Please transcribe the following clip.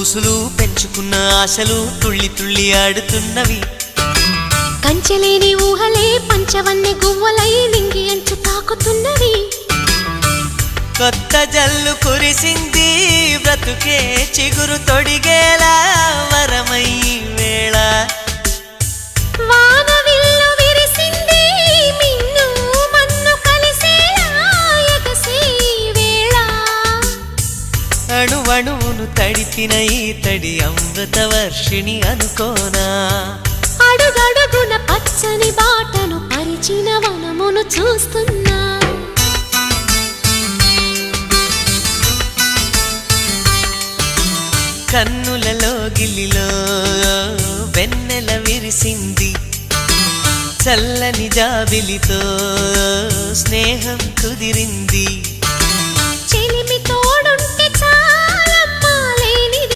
ఊసులు పెంచుకున్న ఆశలు తుళ్ళి తుళ్ళి ఆడుతున్నవి. కంచెలేని ఊహలే పంచవన్నె గువ్వలై నింగి అంచు తాకుతున్నవి. కొత్త జల్లు కురిసింది బ్రతుకే చిగురు తొడిగేలా వరమై వేళ. వానవిల్లు విరిసింది మిన్ను మన్ను కలిసేలా ఎగసే వేళ. అణువణువును తడిపిన ఈ తడి అమృత వర్షిణి అనుకోనా. అడుగడుగున పచ్చని బాటను పరిచిన వనమును చూస్తున్నా. కన్నులలో గిల్లిలో వెన్నెల విరిసింది. చల్లని జాబిలితో స్నేహం కుదిరింది.